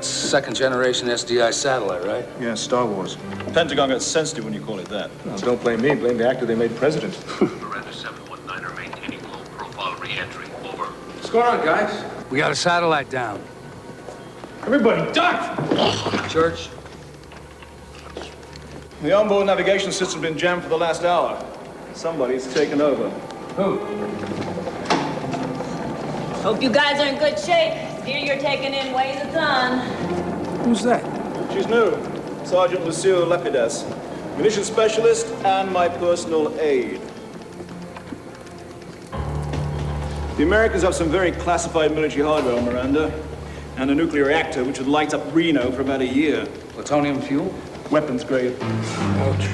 That second-generation SDI satellite, right? Yeah, Star Wars. Pentagon got sensitive when you call it that. Well, don't blame me. Blame the actor they made president. Miranda 719 are maintaining low profile re-entry. Over. What's going on, guys? We got a satellite down. Everybody, duck! Church? The onboard navigation system's been jammed for the last hour. Somebody's taken over. Who? Hope you guys are in good shape. Here you're taking in weighs a ton. Who's that? She's new. Sergeant Lucille Lapidas. Munitions specialist and my personal aide. The Americans have some very classified military hardware on Miranda. And a nuclear reactor which would light up Reno for about a year. Plutonium fuel? Weapons grade. Ouch.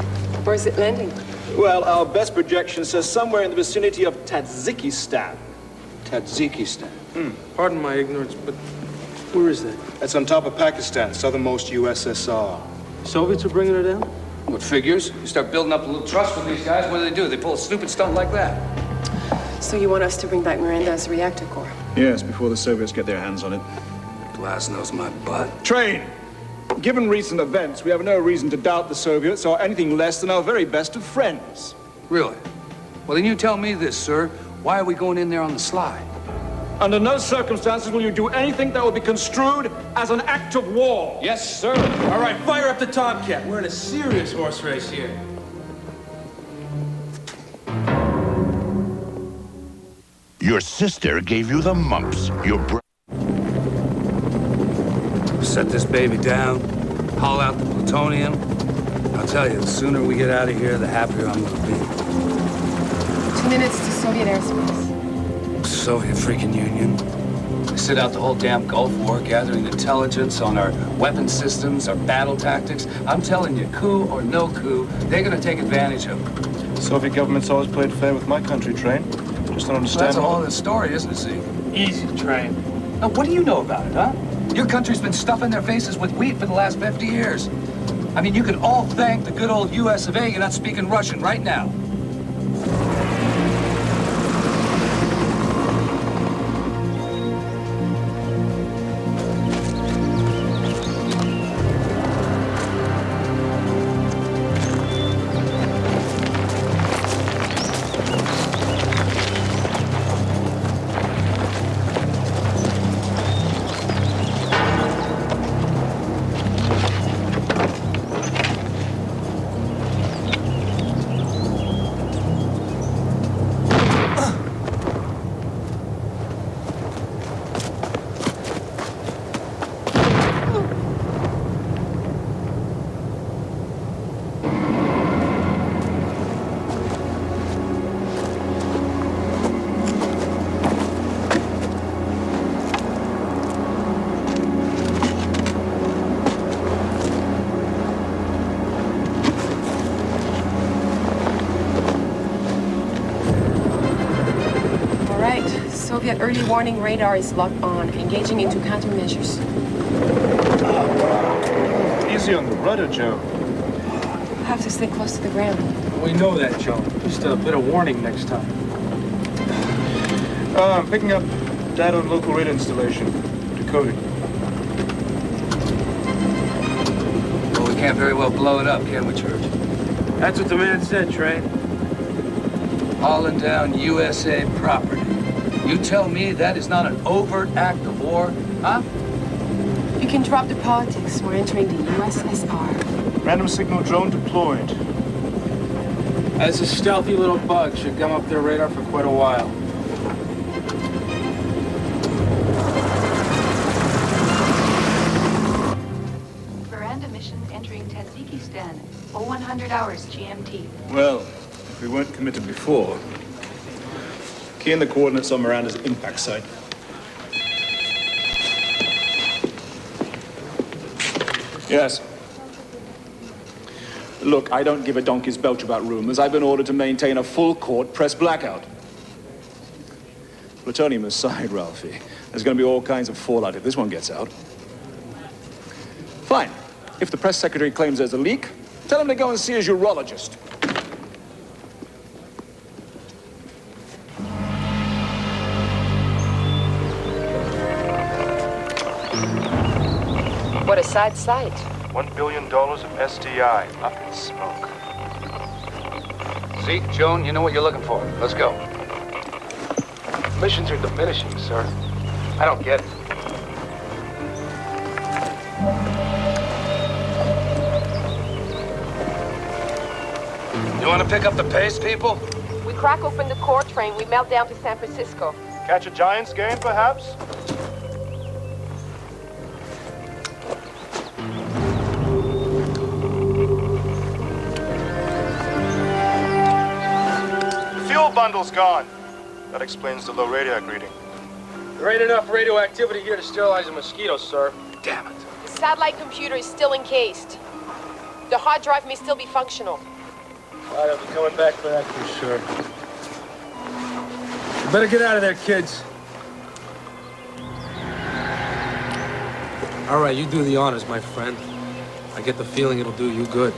Where's it landing? Well, our best projection says somewhere in the vicinity of Tajikistan. Tajikistan. Pardon my ignorance, but where is that? That's on top of Pakistan, southernmost USSR. Soviets are bringing it down? What figures? You start building up a little trust with these guys, what do? They pull a stupid stunt like that. So you want us to bring back Miranda as a reactor core? Yes, before the Soviets get their hands on it. Glass knows my butt. Train! Given recent events, we have no reason to doubt the Soviets are anything less than our very best of friends. Really? Well, then you tell me this, sir. Why are we going in there on the sly? Under no circumstances will you do anything that will be construed as an act of war. Yes, sir. All right, fire up the Tomcat. We're in a serious horse race here. Your sister gave you the mumps. Your Set this baby down, haul out the plutonium. I'll tell you, the sooner we get out of here, the happier I'm gonna be. 2 minutes to Soviet airspace. Soviet freaking Union. They sit out the whole damn Gulf War, gathering intelligence on our weapon systems, our battle tactics. I'm telling you, coup or no coup, they're gonna take advantage of it. The Soviet government's always played fair with my country, Train. Just don't understand. That's a whole other story, isn't it, see? Easy, Train. Now, what do you know about it, huh? Your country's been stuffing their faces with wheat for the last 50 years. I mean, you can all thank the good old US of A you're not speaking Russian right now. Soviet early warning radar is locked on, engaging into countermeasures. Easy on the rudder, Joe. We'll have to stay close to the ground. We know that, Joe. Just a bit of warning next time. I'm picking up data on local radar installation. Decoding. Well, we can't very well blow it up, can we, Church? That's what the man said, Train. Hauling down USA property. You tell me that is not an overt act of war, huh? You can drop the politics. We're entering the USSR. Random signal drone deployed. As a stealthy little bug, should gum up their radar for quite a while. Miranda mission entering Tajikistan. 0100 hours GMT. Well, if we weren't committed before, key in the coordinates on Miranda's impact site. Yes. Look, I don't give a donkey's belch about rumors. I've been ordered to maintain a full court press blackout. Plutonium aside, Ralphie, there's going to be all kinds of fallout if this one gets out. Fine. If the press secretary claims there's a leak, tell him to go and see his urologist. What a sad sight. $1 billion of SDI up in smoke. See, Joan, you know what you're looking for. Let's go. Missions are diminishing, sir. I don't get it. You want to pick up the pace, people? We crack open the core train, we melt down to San Francisco. Catch a Giants game, perhaps? Fuel bundle's gone. That explains the low radioac reading. There ain't enough radioactivity here to sterilize a mosquito, sir. Damn it. The satellite computer is still encased. The hard drive may still be functional. I'll be coming back for that for sure. You better get out of there, kids. All right, you do the honors, my friend. I get the feeling it'll do you good.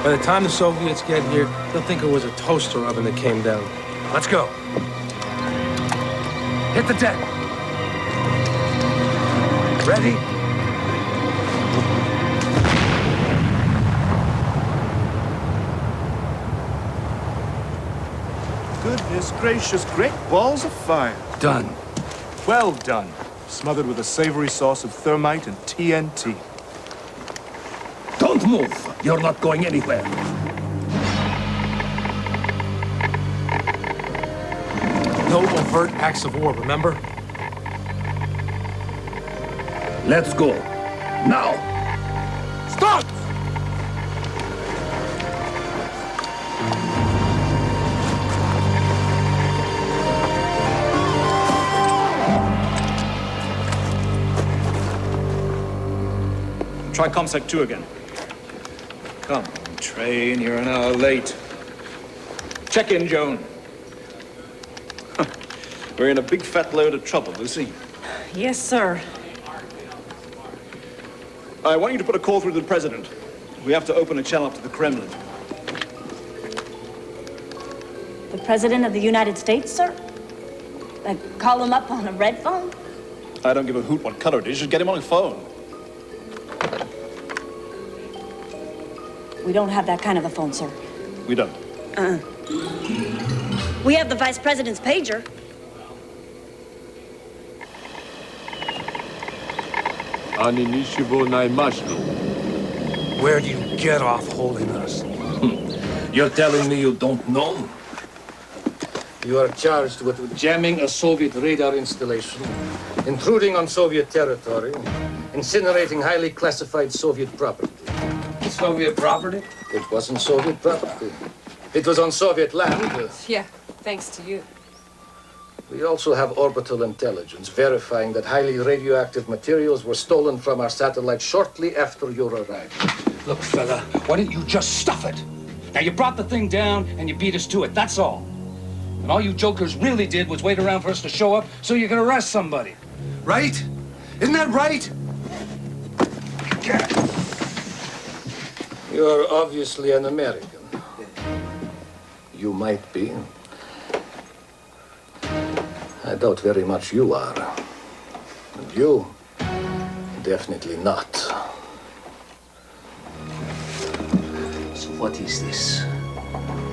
By the time the Soviets get here, they'll think it was a toaster oven that came down. Let's go. Hit the deck. Ready? Goodness gracious, great balls of fire. Done. Well done. Smothered with a savory sauce of thermite and TNT. Don't move. You're not going anywhere. No overt acts of war, remember? Let's go. Now. Stop! Try ComSec 2 again. Come on, train, you're an hour late. Check in, Joan. We're in a big fat load of trouble, Lucy. Yes, sir. I want you to put a call through to the president. We have to open a channel up to the Kremlin. The President of the United States, sir? Call him up on a red phone? I don't give a hoot what color it is. Just get him on the phone. We don't have that kind of a phone, sir. We don't. We have the Vice President's pager. Where do you get off holding us? You're telling me you don't know? You are charged with jamming a Soviet radar installation, intruding on Soviet territory, incinerating highly classified Soviet property. Soviet property? It wasn't Soviet property. It was on Soviet land. Yeah, thanks to you. We also have orbital intelligence verifying that highly radioactive materials were stolen from our satellite shortly after your arrival. Look, fella, why didn't you just stuff it? Now, you brought the thing down and you beat us to it, that's all. And all you jokers really did was wait around for us to show up so you could arrest somebody. Right? Isn't that right? You are obviously an American. You might be. I doubt very much you are. And you, definitely not. So what is this?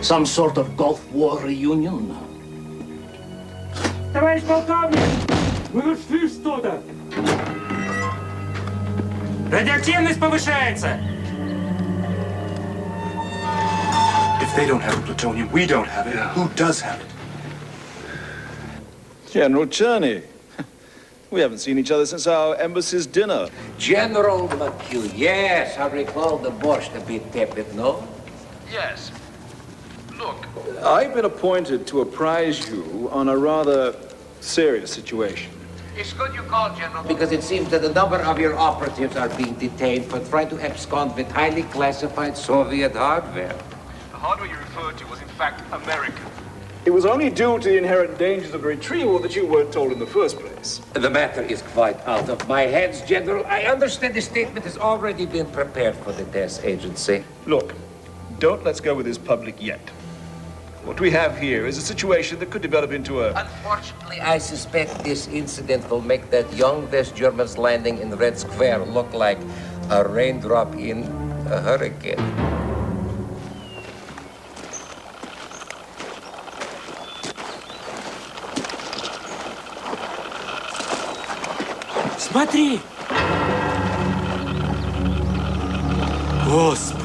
Some sort of Gulf War reunion? Товарищ полковник, мы нашли что-то. Радиоактивность повышается. If they don't have plutonium, we don't have it. Who does have it? General Cherney. We haven't seen each other since our embassy's dinner. General McHugh, yes, I recall the borscht a bit tepid, no? Yes. Look. I've been appointed to apprise you on a rather serious situation. It's good you called, General, because it seems that a number of your operatives are being detained for trying to abscond with highly classified Soviet hardware. The hardware you referred to was in fact American. It was only due to the inherent dangers of retrieval that you weren't told in the first place. The matter is quite out of my hands, General. I understand the statement has already been prepared for the test agency. Look, don't let's go with this public yet. What we have here is a situation that could develop into a... Unfortunately, I suspect this incident will make that young West German's landing in Red Square look like a raindrop in a hurricane. Смотри! Господи!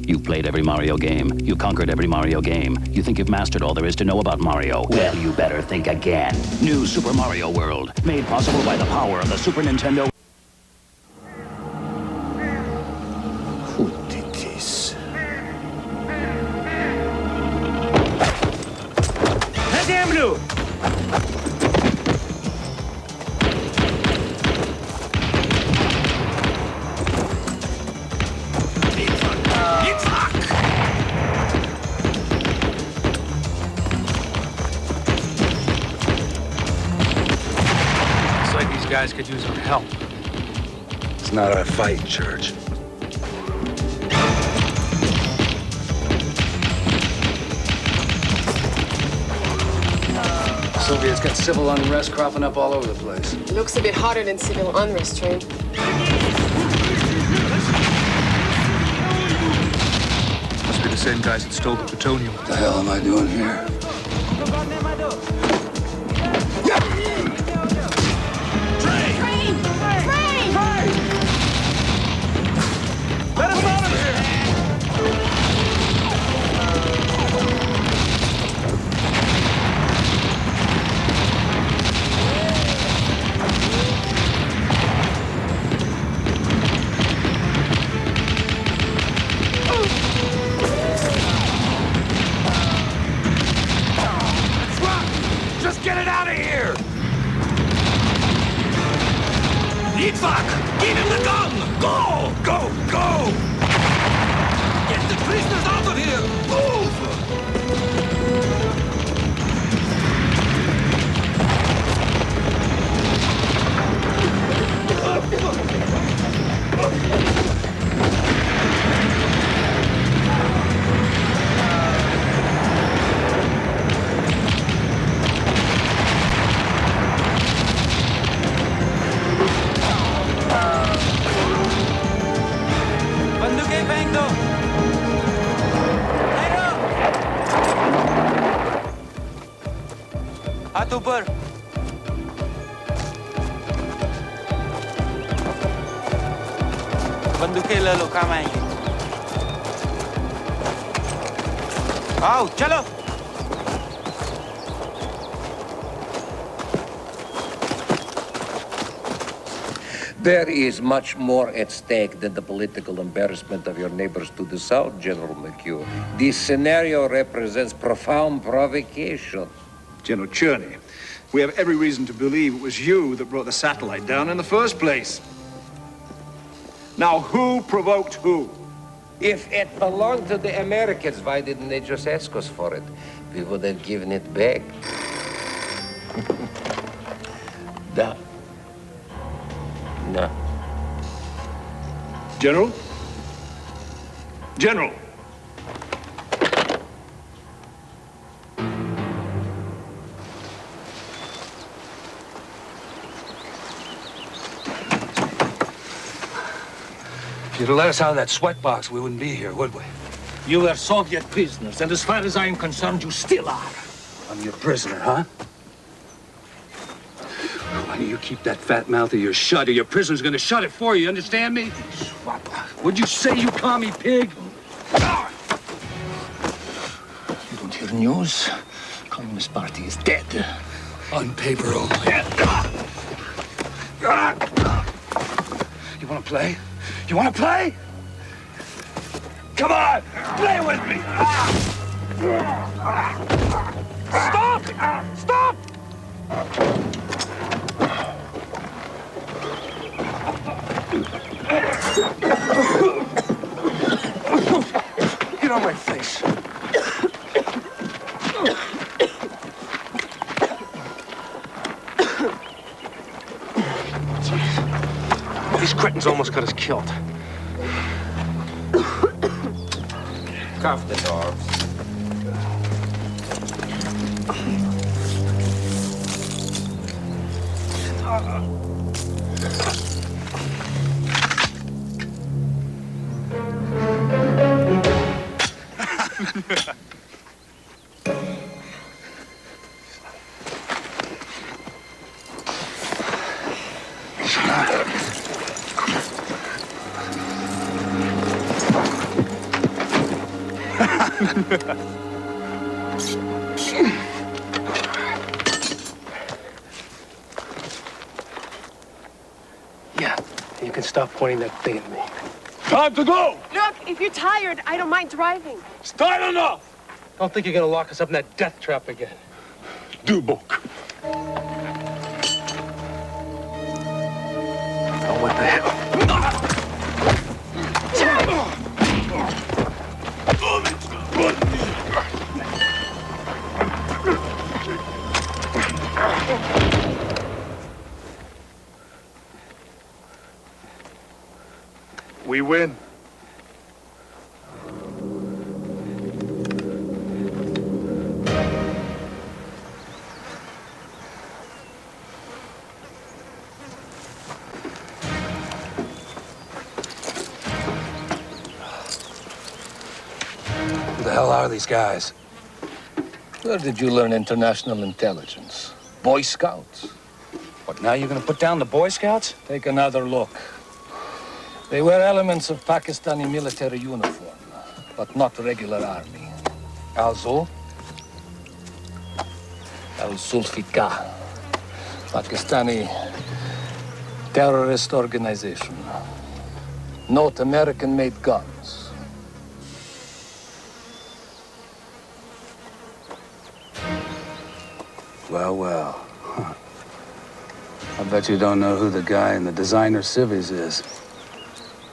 You've played every Mario game. You conquered every Mario game. You think you've mastered all there is to know about Mario. Well, you better think again. New Super Mario World, made possible by the power of the Super Nintendo. Who did this? На землю! Guys could use our help. It's not our fight, Church. Soviets got civil unrest cropping up all over the place. Looks a bit hotter than civil unrest, Train. Must be the same guys that stole the plutonium. What the hell am I doing here? Just get it out of here! Yitzhak! Give him the gun! Go! Go! Go! Get the prisoners out of here! Move! ऊपर बंदूकें ले लो, काम आएंगे। आओ चलो। There is much more at stake than the political embarrassment of your neighbors to the south, General McHugh. This scenario represents profound provocation. General Cherney, we have every reason to believe it was you that brought the satellite down in the first place. Now, who provoked who? If it belonged to the Americans, why didn't they just ask us for it? We would have given it back. Da. No. General? General! If you'd have let us out of that sweatbox, we wouldn't be here, would we? You were Soviet prisoners, and as far as I am concerned, you still are. I'm your prisoner, huh? Why don't you keep that fat mouth of yours shut, or your prisoner's gonna shut it for you, you understand me? What'd you say, you commie pig? You don't hear news? Communist Party is dead. On paper only. You wanna play? You wanna play? Come on, play with me! Stop! Stop! Get on my face. These cretins almost got us killed. cuff the dogs. Yeah, you can stop pointing that thing at me. Time to go! Look, if you're tired, I don't mind driving. Start enough! Don't think you're gonna lock us up in that death trap again. Du book. Oh, what the hell? We win. Who the hell are these guys? Where did you learn international intelligence? Boy Scouts? What, now you're gonna put down the Boy Scouts? Take another look. They wear elements of Pakistani military uniform, but not regular army. Al-Zul? Al-Zulfikar. Pakistani terrorist organization. Note American-made guns. Well, well. Huh. I bet you don't know who the guy in the designer civvies is.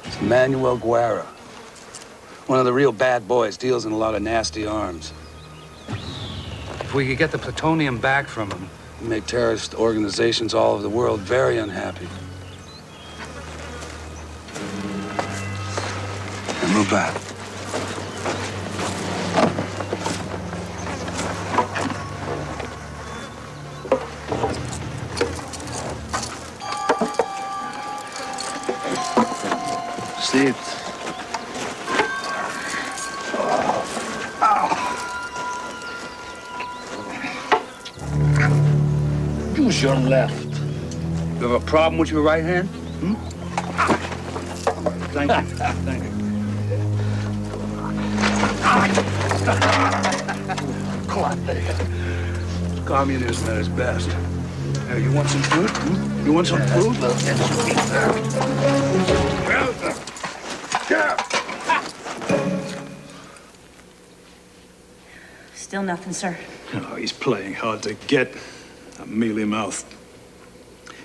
It's Manuel Guerra. One of the real bad boys, deals in a lot of nasty arms. If we could get the plutonium back from him, it'd make terrorist organizations all over the world very unhappy. And move back. Sit. Use your left. You have a problem with your right hand? Hmm? Thank you. Thank you. Communism at its best. Hey, you want some food? Hmm? You want some food? Still nothing, sir. Oh, he's playing hard to get. A mealy mouth.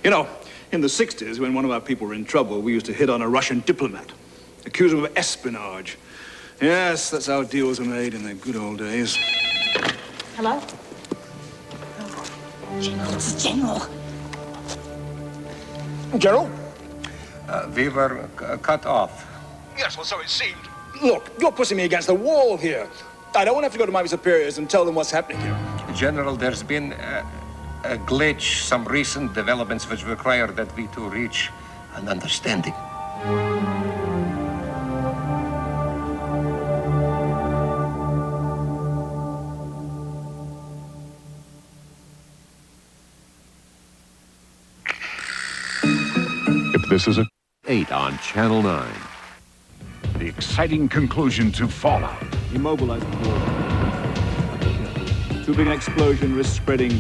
You know, in the 60s, when one of our people were in trouble, we used to hit on a Russian diplomat, accuse him of espionage. Yes, that's how deals were made in the good old days. Hello? General, it's the General. General? We were cut off. Yes, well, so it seemed. Look, you're pushing me against the wall here. I don't want to have to go to my superiors and tell them what's happening here. General, there's been a glitch, some recent developments which require that we two reach an understanding. If this is a 8 on Channel 9. the exciting conclusion to Fallout. Immobilize the wall. Too big an explosion risks spreading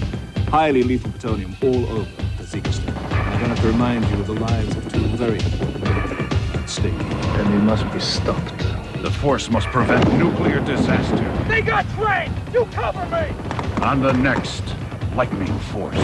highly lethal plutonium all over Tajikistan. I don't have to remind you of the lives of two very at stake. And they must be stopped. The Force must prevent nuclear disaster. They got trained! You cover me! On the next Lightning Force.